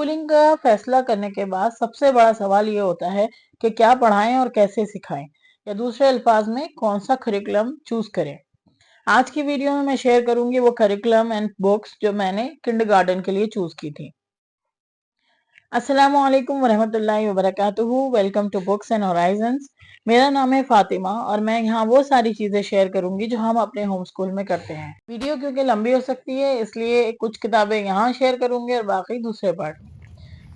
Schooling का फैसला करने के बाद सबसे बड़ा सवाल ये होता है कि क्या पढ़ाएं और कैसे सिखाएं, या दूसरे अल्फाज में कौन सा करिकुलम चूज करें। आज की वीडियो में मैं शेयर करूंगी वो करिकुलम एंड बुक्स जो मैंने किंडरगार्टन के लिए चूज की थी। अस्सलामु अलैकुम वरहमतुल्लाहि वबरकातुहू। Welcome to Books and Horizons. मेरा नाम है फातिमा और मैं यहाँ वो सारी चीजें शेयर करूंगी जो हम अपने होम स्कूल में करते हैं। वीडियो क्योंकि लंबी हो सकती है इसलिए कुछ किताबें यहाँ शेयर करूंगी और बाकी दूसरे पार्ट में।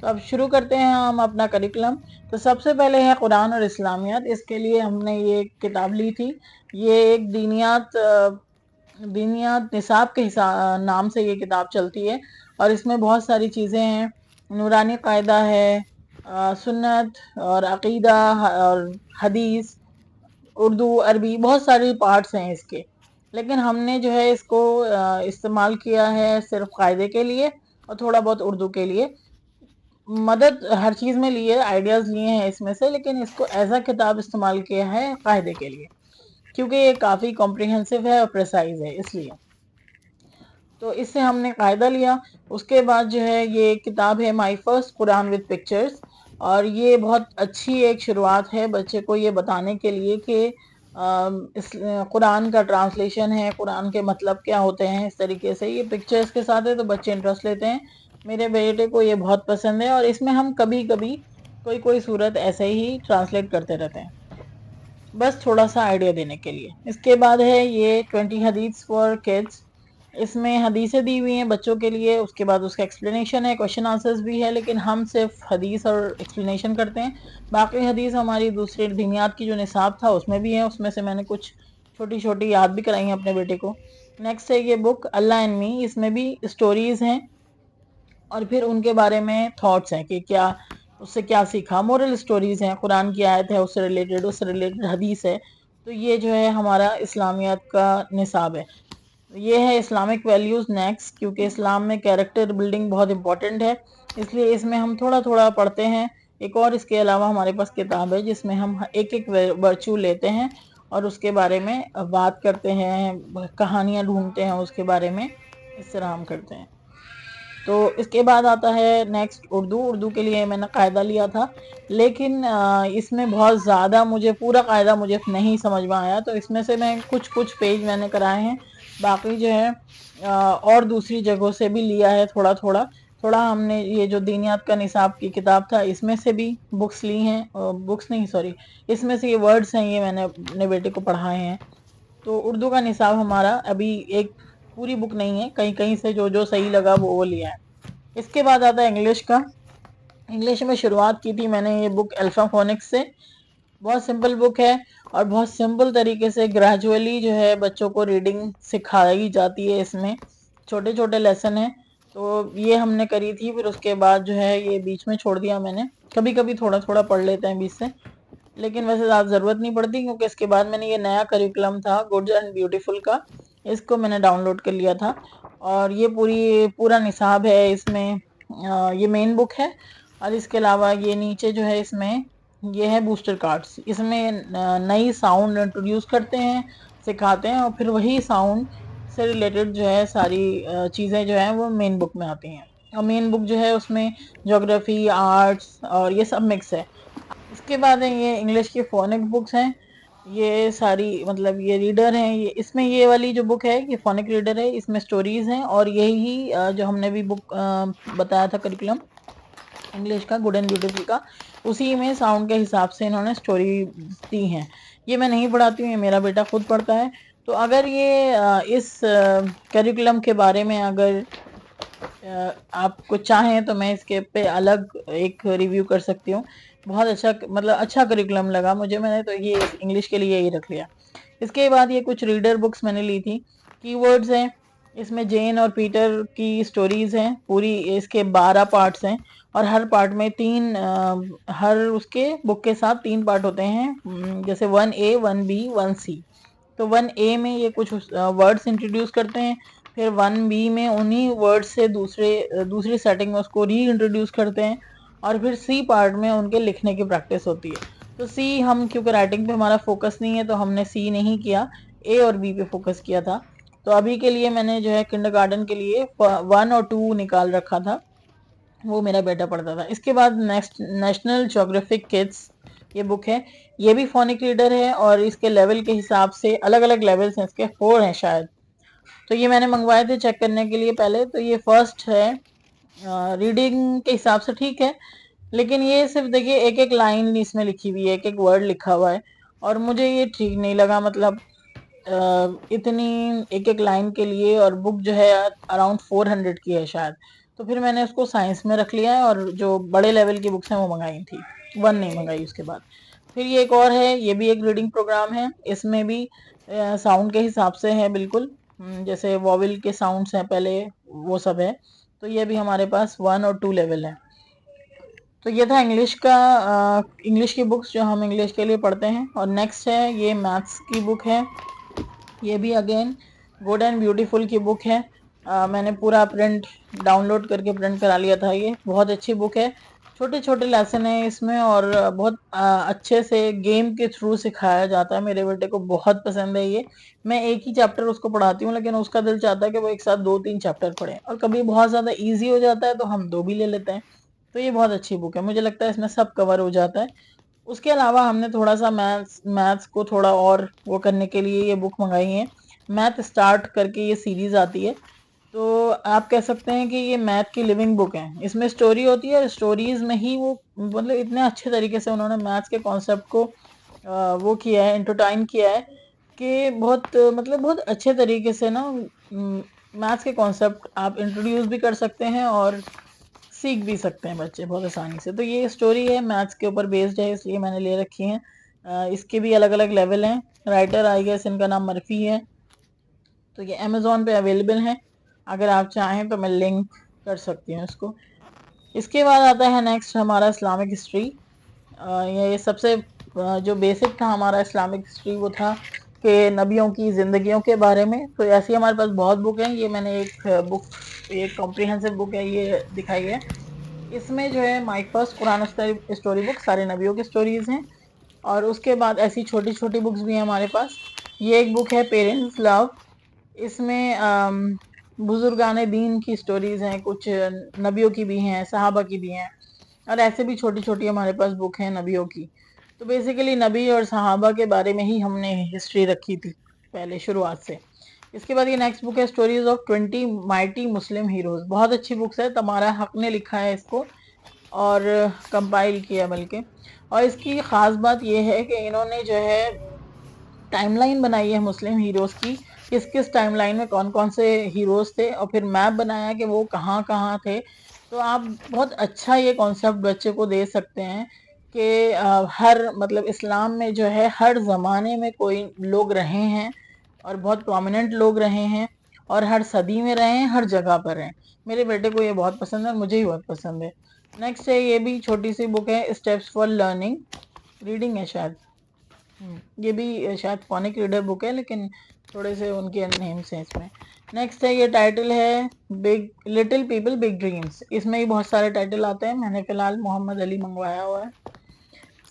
तो अब शुरू करते हैं हम अपना करिकुलम। तो सबसे पहले है कुरान और इस्लामियात। इसके लिए हमने ये किताब ली थी। ये एक दीनियात निसाब के नाम से ये किताब चलती है और इसमें बहुत सारी चीज़ें हैं। नूरानी कायदा है, सुन्नत और अकीदा और हदीस, उर्दू, अरबी, बहुत सारी पार्ट्स हैं इसके। लेकिन हमने जो है इसको इस्तेमाल किया है सिर्फ कायदे के लिए और थोड़ा बहुत उर्दू के लिए। मदद हर चीज़ में ली है, आइडियाज़ लिए हैं इसमें से, लेकिन इसको एज अ किताब इस्तेमाल किया है कायदे के लिए क्योंकि ये काफ़ी कॉम्प्रिहेंसिव है और प्रिसाइज है, इसलिए तो इससे हमने कायदा लिया। उसके बाद जो है ये किताब है my first Quran with pictures, और ये बहुत अच्छी एक शुरुआत है बच्चे को ये बताने के लिए कि इस कुरान का ट्रांसलेशन है, कुरान के मतलब क्या होते हैं। इस तरीके से ये पिक्चर्स के साथ है तो बच्चे इंटरेस्ट लेते हैं। मेरे बेटे को ये बहुत पसंद है और इसमें हम कभी कभी कोई कोई सूरत ऐसे ही ट्रांसलेट करते रहते हैं, बस थोड़ा सा आइडिया देने के लिए। इसके बाद है ये 20 हदीस फॉर किड्स। इसमें हदीसें दी हुई हैं बच्चों के लिए, उसके बाद उसका एक्सप्लेनेशन है, क्वेश्चन आंसर्स भी है, लेकिन हम सिर्फ हदीस और एक्सप्लेनेशन करते हैं। बाकी हदीस हमारी दूसरी दीनियात की जो निसाब था उसमें भी है, उसमें से मैंने कुछ छोटी छोटी याद भी कराई हैं अपने बेटे को। नेक्स्ट है ये बुक अल्लाह एंड मी। इसमें भी स्टोरीज हैं और फिर उनके बारे में थॉट्स हैं कि क्या उससे क्या सीखा। मोरल स्टोरीज हैं, कुरान की आयत है उससे रिलेटेड हदीस है। तो ये जो है हमारा इस्लामियत का निसाब है। ये है इस्लामिक वैल्यूज नेक्स्ट, क्योंकि इस्लाम में कैरेक्टर बिल्डिंग बहुत इंपॉर्टेंट है, इसलिए इसमें हम थोड़ा थोड़ा पढ़ते हैं। एक और इसके अलावा हमारे पास किताब है जिसमें हम एक एक वर्चू लेते हैं और उसके बारे में बात करते हैं, कहानियां ढूंढते हैं उसके बारे में। इस तरह हम करते हैं। तो इसके बाद आता है नेक्स्ट उर्दू। उर्दू के लिए मैंने कायदा लिया था, लेकिन इसमें बहुत ज़्यादा मुझे पूरा कायदा मुझे नहीं समझ में आया, तो इसमें से मैं कुछ कुछ पेज मैंने कराए हैं। बाकी जो है और दूसरी जगहों से भी लिया है थोड़ा थोड़ा। थोड़ा हमने ये जो दीनियात का निसाब की किताब था इसमें से भी बुक्स ली हैं, बुक्स नहीं सॉरी, इसमें से ये वर्ड्स हैं, ये मैंने अपने बेटे को पढ़ाए हैं। तो उर्दू का निसाब हमारा अभी एक पूरी बुक नहीं है, कहीं कहीं से जो जो सही लगा वो लिया है। इसके बाद आता है इंग्लिश का। इंग्लिश में शुरुआत की थी मैंने ये बुक अल्फाफोनिक्स से। बहुत सिंपल बुक है और बहुत सिंपल तरीके से ग्रेजुअली जो है बच्चों को रीडिंग सिखाई जाती है। इसमें छोटे छोटे लेसन हैं, तो ये हमने करी थी। फिर उसके बाद जो है ये बीच में छोड़ दिया मैंने। कभी कभी थोड़ा थोड़ा पढ़ लेते हैं बीच से, लेकिन वैसे ज़्यादा ज़रूरत नहीं पड़ती, क्योंकि इसके बाद मैंने ये नया करिकुलम था गुड एंड ब्यूटीफुल का, इसको मैंने डाउनलोड कर लिया था। और ये पूरा निसाब है इसमें। ये मेन बुक है और इसके अलावा ये नीचे जो है इसमें ये है बूस्टर कार्ड्स। इसमें नई साउंड इंट्रोड्यूस करते हैं, सिखाते हैं, और फिर वही साउंड से रिलेटेड जो है सारी चीज़ें जो हैं वो मेन बुक में आती हैं। और मेन बुक जो है उसमें ज्योग्राफी, आर्ट्स और ये सब मिक्स है। इसके बाद है ये इंग्लिश की फोनिक बुक्स हैं। ये सारी मतलब ये रीडर हैं। ये इसमें ये वाली जो बुक है ये फोनिक रीडर है, इसमें स्टोरीज हैं, और यही जो हमने भी बुक बताया था करिकुलम इंग्लिश का गुड एंड ब्यूटीफुल का, उसी में साउंड के हिसाब से इन्होंने स्टोरी दी हैं। ये मैं नहीं पढ़ाती हूँ, ये मेरा बेटा खुद पढ़ता है। तो अगर ये इस करिकुलम के बारे में अगर आप कुछ चाहें तो मैं इसके पे अलग एक रिव्यू कर सकती हूँ। बहुत अच्छा, मतलब अच्छा करिकुलम लगा मुझे, मैंने तो ये इंग्लिश के लिए यही रख लिया। इसके बाद ये कुछ रीडर बुक्स मैंने ली थी। कीवर्ड्स हैं, इसमें जेन और पीटर की स्टोरीज हैं पूरी। इसके 12 पार्ट्स हैं और हर पार्ट में हर उसके बुक के साथ 3 पार्ट होते हैं, जैसे 1A, 1B, 1C। तो 1A में ये कुछ वर्ड्स इंट्रोड्यूस करते हैं, फिर 1B में उन्हीं वर्ड से दूसरी सेटिंग में उसको री इंट्रोड्यूस करते हैं, और फिर C पार्ट में उनके लिखने की प्रैक्टिस होती है। तो C हम क्योंकि राइटिंग पे हमारा फोकस नहीं है तो हमने C नहीं किया, A और B पे फोकस किया था। तो अभी के लिए मैंने जो है किंडरगार्टन के लिए 1 और 2 निकाल रखा था। وہ میرا بیٹا پڑھتا تھا. اس کے بعد نیکسٹ نیشنل جیوگرافک کڈس یہ بک ہے. یہ بھی فونک ریڈر ہے اور اس کے لیول کے حساب سے الگ الگ لیولز ہیں اس کے 4 ہیں شاید. تو یہ میں نے منگوائے تھے چیک کرنے کے لیے پہلے. تو یہ فرسٹ ہے. ریڈنگ کے حساب سے ٹھیک ہے لیکن یہ صرف دیکھیے ایک ایک لائن اس میں لکھی ہوئی ہے, ایک ایک ورڈ لکھا ہوا ہے اور مجھے یہ ٹھیک نہیں لگا. مطلب اتنی ایک ایک لائن کے لیے, اور بک جو ہے اراؤنڈ 400 کی ہے شاید. تو پھر میں نے اس کو سائنس میں رکھ لیا ہے اور جو بڑے لیول کی بکس ہیں وہ منگائی تھی, 1 نہیں منگائی اس کے بعد. پھر یہ ایک اور ہے, یہ بھی ایک ریڈنگ پروگرام ہے. اس میں بھی ساؤنڈ کے حساب سے ہے بالکل, جیسے واول کے ساؤنڈس ہیں پہلے وہ سب ہے. تو یہ بھی ہمارے پاس 1 اور 2 لیول ہے. تو یہ تھا انگلش کا, انگلش کی بکس جو ہم انگلش کے لیے پڑھتے ہیں. اور نیکسٹ ہے یہ میتھس کی بک ہے. یہ بھی اگین گڈ اینڈ بیوٹیفل کی بک ہے. میں نے پورا پرنٹ ڈاؤن لوڈ کر کے پرنٹ کرا لیا تھا. یہ بہت اچھی بک ہے. چھوٹے چھوٹے لیسن ہیں اس میں اور بہت اچھے سے گیم کے تھرو سکھایا جاتا ہے. میرے بیٹے کو بہت پسند ہے یہ. میں ایک ہی چیپٹر اس کو پڑھاتی ہوں لیکن اس کا دل چاہتا ہے کہ وہ ایک ساتھ 2-3 چیپٹر پڑھے, اور کبھی بہت زیادہ ایزی ہو جاتا ہے تو ہم 2 بھی لے لیتے ہیں. تو یہ بہت اچھی بک ہے, مجھے لگتا ہے اس میں سب کور ہو جاتا ہے. اس کے علاوہ ہم نے تھوڑا سا میتھس کو تھوڑا اور وہ کرنے کے لیے یہ بک منگائی ہے. میتھ اسٹارٹ کر کے یہ سیریز آتی ہے. تو آپ کہہ سکتے ہیں کہ یہ میتھ کی لیونگ بک ہے. اس میں اسٹوری ہوتی ہے اور اسٹوریز میں ہی وہ مطلب اتنے اچھے طریقے سے انہوں نے میتھس کے کانسیپٹ کو وہ کیا ہے, انٹرٹائن کیا ہے کہ بہت مطلب بہت اچھے طریقے سے نا میتھس کے کانسیپٹ آپ انٹروڈیوس بھی کر سکتے ہیں اور سیکھ بھی سکتے ہیں بچے بہت آسانی سے. تو یہ اسٹوری ہے میتھس کے اوپر بیسڈ ہے اس لیے میں نے لے رکھی ہیں. اس کے بھی الگ الگ لیول ہیں. رائٹر آئی گیس ان کا نام مرفی ہے. تو یہ امیزون پہ اویلیبل ہیں, اگر آپ چاہیں تو میں لنک کر سکتی ہوں اس کو. اس کے بعد آتا ہے نیکسٹ ہمارا اسلامک ہسٹری. یہ سب سے جو بیسک تھا ہمارا اسلامک ہسٹری وہ تھا کہ نبیوں کی زندگیوں کے بارے میں. تو ایسی ہمارے پاس بہت بک ہیں. یہ میں نے ایک بک, ایک کمپریہنسو بک ہے یہ دکھائی ہے. اس میں جو ہے مائی فرسٹ قرآن اسٹوری بک, سارے نبیوں کی اسٹوریز ہیں. اور اس کے بعد ایسی چھوٹی چھوٹی بکس بھی ہیں ہمارے پاس. یہ ایک بک ہے پیرنٹس لو. اس میں بزرگان دین کی اسٹوریز ہیں, کچھ نبیوں کی بھی ہیں, صحابہ کی بھی ہیں, اور ایسے بھی چھوٹی چھوٹی ہمارے پاس بک ہیں نبیوں کی. تو بیسیکلی نبی اور صحابہ کے بارے میں ہی ہم نے ہسٹری رکھی تھی پہلے شروعات سے. اس کے بعد یہ نیکسٹ بک ہے stories of 20 mighty Muslim heroes. بہت اچھی بکس ہے, تمہارا حق نے لکھا ہے اس کو اور کمپائل کیا بلکہ. اور اس کی خاص بات یہ ہے کہ انہوں نے جو ہے ٹائم لائن بنائی ہے مسلم ہیروز کی, کس کس ٹائم لائن میں کون کون سے ہیروز تھے, اور پھر میپ بنایا کہ وہ کہاں کہاں تھے. تو آپ بہت اچھا یہ کانسیپٹ بچے کو دے سکتے ہیں کہ ہر مطلب اسلام میں جو ہے ہر زمانے میں کوئی لوگ رہے ہیں اور بہت پرومیننٹ لوگ رہے ہیں, اور ہر صدی میں رہے ہیں, ہر جگہ پر رہے. میرے بیٹے کو یہ بہت پسند ہے اور مجھے ہی بہت پسند ہے. نیکسٹ ہے یہ بھی چھوٹی سی بک ہے, اسٹیپس فار لرننگ. ریڈنگ ہے شاید, یہ بھی شاید فونک ریڈر بک ہے لیکن تھوڑے سے ان کے نیمس ہیں اس میں. نیکسٹ ہے, یہ ٹائٹل ہے Big Little People Big Dreams. اس میں بھی بہت سارے ٹائٹل آتے ہیں, میں نے فی الحال محمد علی منگوایا ہوا ہے.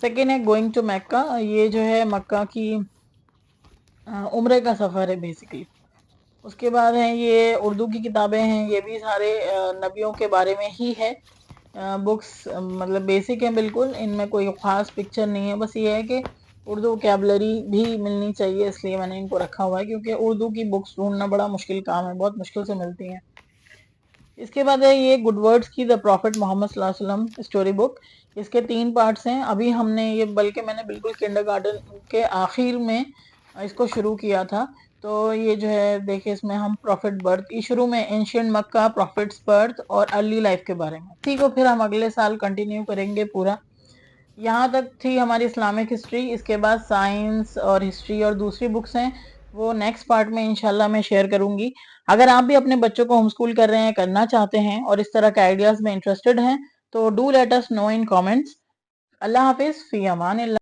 سیکنڈ ہے گوئنگ ٹو مکہ. یہ جو ہے مکہ کی عمرے کا سفر ہے بیسیکلی. اس کے بعد ہیں یہ اردو کی کتابیں ہیں, یہ بھی سارے نبیوں کے بارے میں ہی ہے. بکس مطلب بیسک ہیں بالکل, ان میں کوئی خاص پکچر نہیں ہے. بس یہ ہے کہ اردو وکیبلری بھی ملنی چاہیے, اس لیے میں نے ان کو رکھا ہوا ہے, کیونکہ اردو کی بکس ڈھونڈنا بڑا مشکل کام ہے, بہت مشکل سے ملتی ہیں. اس کے بعد ہے یہ گڈ ورڈز کی دا پروفٹ محمد صلی اللہ علیہ وسلم اسٹوری بک. اس کے 3 پارٹس ہیں. ابھی ہم نے یہ بلکہ میں نے بالکل کنڈر گارڈن کے آخر میں اس کو شروع کیا تھا. تو یہ جو ہے دیکھیں اس میں ہم پروفٹ برتھ, یہ شروع میں اینشینٹ مکہ, پروفٹس برتھ اور ارلی لائف کے بارے میں. ٹھیک ہو, پھر ہم اگلے سال کنٹینیو کریں گے پورا. یہاں تک تھی ہماری اسلامک ہسٹری. اس کے بعد سائنس اور ہسٹری اور دوسری بکس ہیں, وہ نیکسٹ پارٹ میں انشاءاللہ میں شیئر کروں گی. اگر آپ بھی اپنے بچوں کو ہوم اسکول کر رہے ہیں, کرنا چاہتے ہیں اور اس طرح کے آئیڈیاز میں انٹرسٹڈ ہیں تو do let us know in comments. اللہ حافظ, فی امان اللہ.